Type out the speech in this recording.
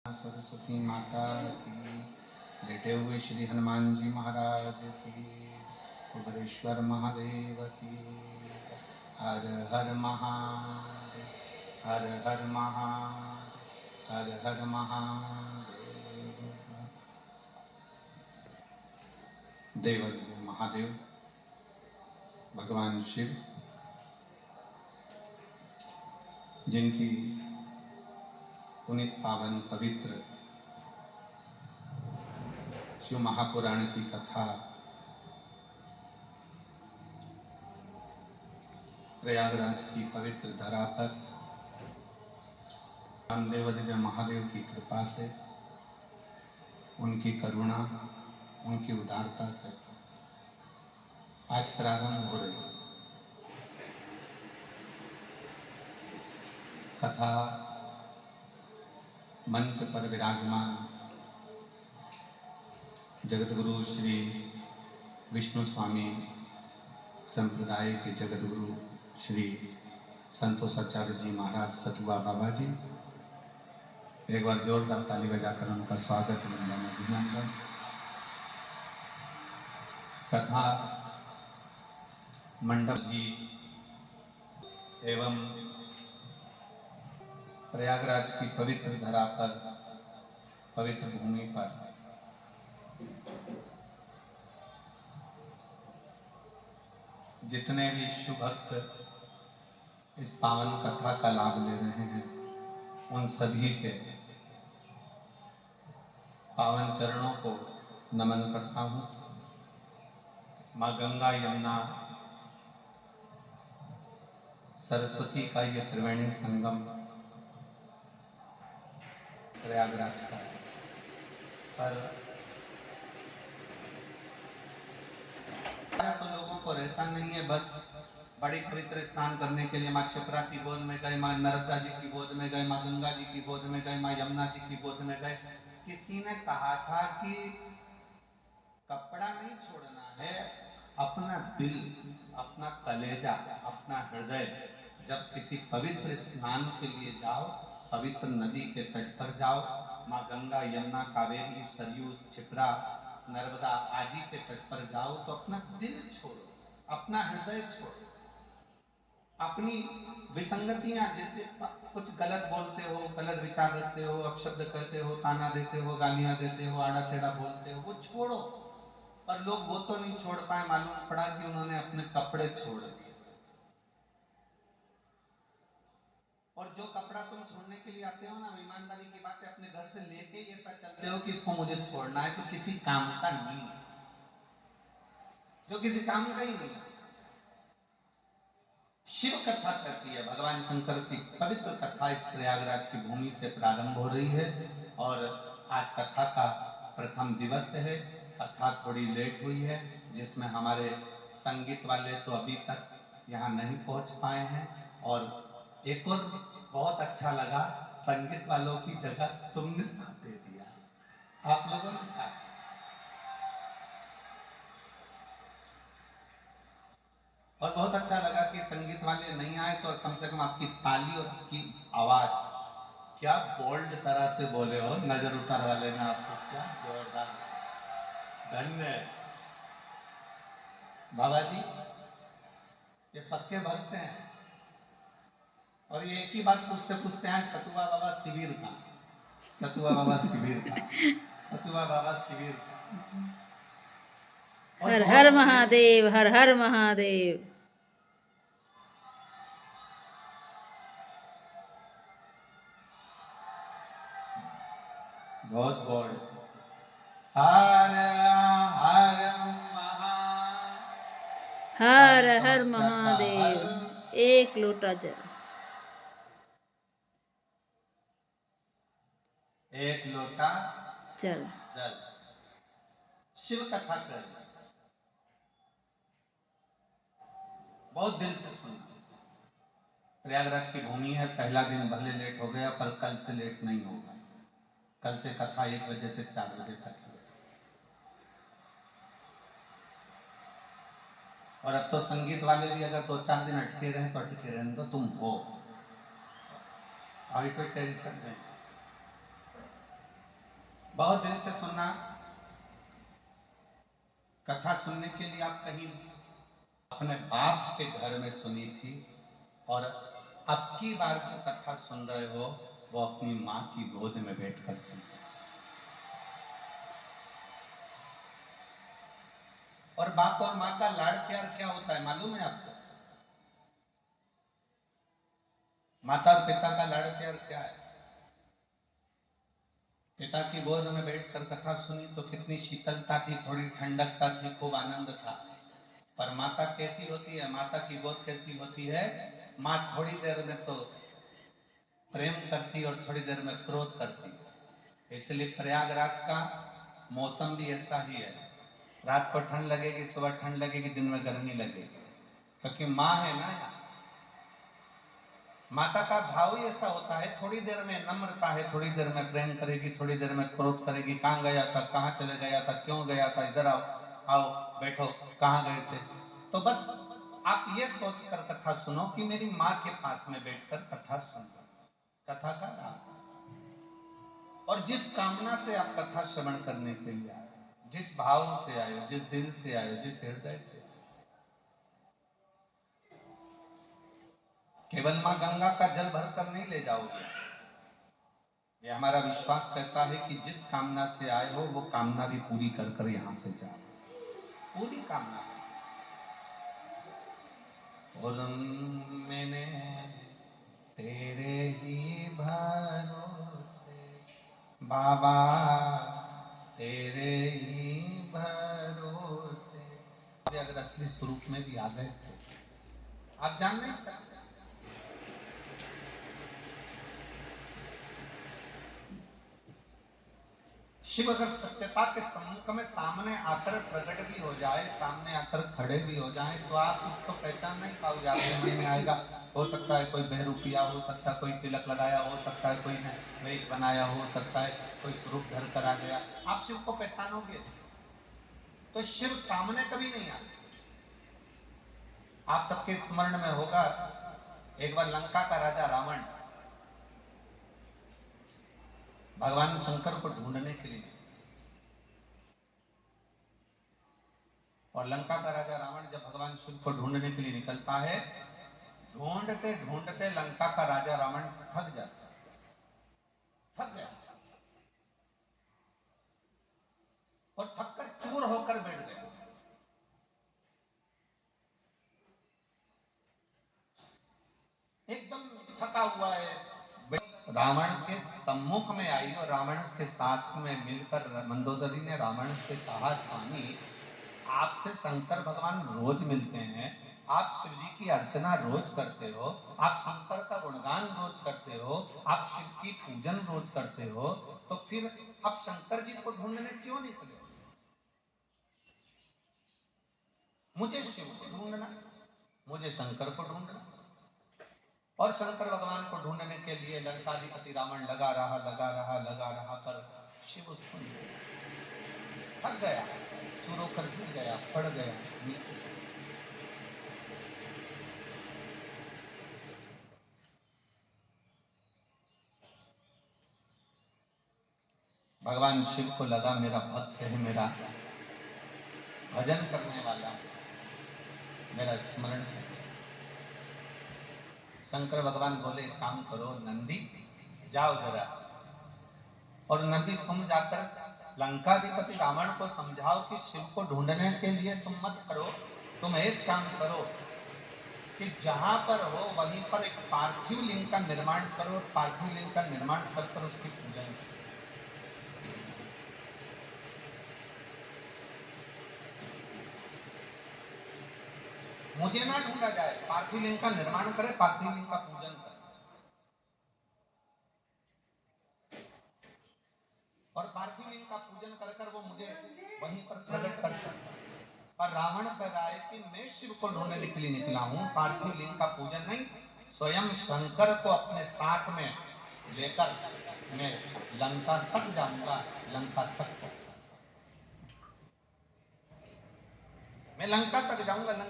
सरस्वती माता की, लेटे हुए श्री हनुमान जी महाराज की, कुबेरेश्वर महादेव की। हर हर महादेव, हर हर महादेव, हर हर महादेव। देवाधिदेव महादेव भगवान शिव, जिनकी पुनित पावन पवित्र शिव महापुराण की कथा प्रयागराज की पवित्र धरा पर देवाधिदेव महादेव की कृपा से, उनकी करुणा, उनकी उदारता से आज प्रारंभ हो रही कथा। मंच पर विराजमान जगतगुरु श्री विष्णु स्वामी संप्रदाय के जगतगुरु श्री संतोषाचार्य जी महाराज सतुआ बाबा जी, एक बार जोरदार ताली बजाकर उनका स्वागत वंदन अभिनंदन। कथा मंडप जी एवं प्रयागराज की पवित्र धरा पर, पवित्र भूमि पर जितने भी शिव भक्त इस पावन कथा का लाभ ले रहे हैं, उन सभी के पावन चरणों को नमन करता हूँ। माँ गंगा यमुना सरस्वती का ये त्रिवेणी संगम प्रयागराज का पर तो लोगों को रहता नहीं है। बस बड़ी पवित्र स्नान करने के लिए माँ क्षिप्रा की गोद में गए, माँ नर्मदा जी की गोद में गए, माँ गंगा जी की गोद में गए, माँ यमुना जी की गोद में गए। किसी ने कहा था कि कपड़ा नहीं छोड़ना है, अपना दिल, अपना कलेजा, अपना हृदय जब किसी पवित्र स्नान के लिए जाओ, पवित्र नदी के तट पर जाओ, माँ गंगा यमुना कावेरी सरयू क्षिप्रा नर्मदा आदि के तट पर जाओ, तो अपना दिल छोड़ो, अपना हृदय छोड़ो, अपनी विसंगतियां, जैसे कुछ गलत बोलते हो, गलत विचार रखते हो, अपशब्द कहते हो, ताना देते हो, गालियां देते हो, आड़ा टेढ़ा बोलते हो, वो छोड़ो। पर लोग वो तो नहीं छोड़ पाए। मालूम पड़ा कि उन्होंने अपने कपड़े छोड़ दिए। और जो कपड़ा तुम छोड़ने के लिए आते हो ना, ईमानदारी की बात है, अपने घर से लेके ये सच चलते हो कि इसको मुझे छोड़ना है, तो किसी काम का नहीं है, जो किसी काम का ही नहीं है। शिव कथा कहती है, भगवान शंकर की पवित्र कथा इस प्रयागराज की भूमि से प्रारंभ हो रही है। और आज कथा का प्रथम दिवस है। कथा थोड़ी लेट हुई है, जिसमें हमारे संगीत वाले तो अभी तक यहाँ नहीं पहुँच पाए हैं। और एक और बहुत अच्छा लगा, संगीत वालों की जगह तुमने साथ दे दिया, आप लोगों ने साथ। और बहुत अच्छा लगा कि संगीत वाले नहीं आए, तो कम से कम आपकी ताली और आपकी आवाज, क्या बोल्ड तरह से बोले हो, नजर उतार वाले ने आपको, क्या जोरदार, धन्य बाबा जी, ये पक्के भक्त हैं। और ये एक ही बात पूछते पूछते हैं, सतुआ बाबा शिविर का, सतुआ बाबा शिविर का, सतुआ बाबा शिविर का। हर हर महादेव, हर हर महादेव। बहुत बहुत हर हर हर हर महादेव। एक लोटा जल, एक लोटा जल, जल। शिव कथा कर बहुत दिल से सुन। प्रयागराज की भूमि है, पहला दिन भले लेट हो गया, पर कल से लेट नहीं होगा। कल से कथा 1 बजे से 4 बजे तक है। और अब तो संगीत वाले भी अगर 2-4 दिन अटके रहे तो अटके रहे, तो तुम हो, अभी कोई टेंशन नहीं। बहुत दिन से सुनना, कथा सुनने के लिए आप कहीं अपने बाप के घर में सुनी थी, और अब की बार जो कथा सुन रहे हो वो अपनी माँ की गोद में बैठकर सुन रहे हो। और बाप और माँ का लाड़ प्यार क्या होता है मालूम है आपको? माता और पिता का लाड़ प्यार क्या है? पिता की गोद में बैठकर कथा सुनी तो कितनी शीतलता थी, थोड़ी ठंडकता थी, खूब आनंद था। पर माता कैसी होती है, माता की गोद कैसी होती है? माँ थोड़ी देर में तो प्रेम करती और थोड़ी देर में क्रोध करती। इसलिए प्रयागराज का मौसम भी ऐसा ही है, रात को ठंड लगेगी, सुबह ठंड लगेगी, दिन में गर्मी लगेगी, क्योंकि माँ है ना यहाँ। माता का भाव ही ऐसा होता है, थोड़ी देर में नम्रता है, थोड़ी देर में प्रेम करेगी, थोड़ी देर में क्रोध करेगी। कहाँ गया था, कहाँ चले गया था, क्यों गया था, इधर आओ, आओ बैठो, कहाँ गए थे। तो बस आप ये सोचकर कथा सुनो कि मेरी माँ के पास में बैठकर कथा सुन रहा। कथा का नाम, और जिस कामना से आप कथा श्रवण करने के लिए आए, जिस भाव से आए, जिस दिल से आए, जिस हृदय से, केवल मां गंगा का जल भरकर नहीं ले जाओगे। ये हमारा विश्वास कहता है कि जिस कामना से आए हो वो कामना भी पूरी कर कर यहां से जाओ, पूरी कामना। और मैंने तेरे ही भरोसे बाबा, तेरे ही भरोसे। अगर असली स्वरूप में भी आ गए तो आप जान नहीं सकते। शिव अगर सत्यता के सम्मुख में सामने आकर प्रकट भी हो जाए, सामने आकर खड़े भी हो जाए, तो आप उसको पहचान नहीं पाओगे। आपके मन में आएगा, हो सकता है कोई बहरूपिया, हो सकता है कोई तिलक लगाया, हो सकता है कोई वेश बनाया, हो सकता है कोई स्वरूप धर कर आ गया। आप शिव को पहचानोगे तो शिव सामने कभी नहीं आते। आप सबके स्मरण में होगा, एक बार लंका का राजा रावण भगवान शंकर को ढूंढने के लिए, और लंका का राजा रावण जब भगवान शिव को ढूंढने के लिए निकलता है, ढूंढते ढूंढते लंका का राजा रावण थक जाता है, थक गया और थककर चूर होकर बैठ गया। एकदम थका हुआ है, रावण के सम्मुख में आई और रावण के साथ में मिलकर मंदोदरी ने रावण से कहा, स्वामी आपसे शंकर भगवान रोज मिलते हैं, आप शिव जी की अर्चना रोज करते हो, आप शंकर का गुणगान रोज करते हो, आप शिव की पूजन रोज करते हो, तो फिर आप शंकर जी को ढूंढने क्यों निकले? मुझे शिव को ढूंढना, मुझे शंकर को ढूंढना। और शंकर भगवान को ढूंढने के लिए लंकाधिपति रावण लगा रहा, पर शिव उसको थक गया, चूर होकर गिर गया, पड़ गया। भगवान शिव को लगा मेरा भक्त है, मेरा भजन करने वाला, मेरा स्मरण है। शंकर भगवान बोले, काम करो नंदी, जाओ जरा, और नंदी तुम जाकर लंकाधिपति रावण को समझाओ कि शिव को ढूंढने के लिए तुम मत करो, तुम एक काम करो कि जहां पर हो वहीं पर एक पार्थिव लिंग का निर्माण करो, पार्थिव लिंग का निर्माण कर उसकी पूजन करो। मुझे ना ढूंढा जाए, पार्थिव लिंग का निर्माण करे, पार्थिव लिंग का पूजन करे, और पार्थिव लिंग का पूजन कर कर वो मुझे वहीं पर प्रकट कर सकता है। पर रावण कह रहा है कि मैं शिव को ढूंढने के लिए निकला हूं, पार्थिव लिंग का पूजन नहीं, स्वयं शंकर को अपने साथ में लेकर मैं लंका तक जाऊंगा, लंका तक मैं लंका तक जाऊंगा, लंका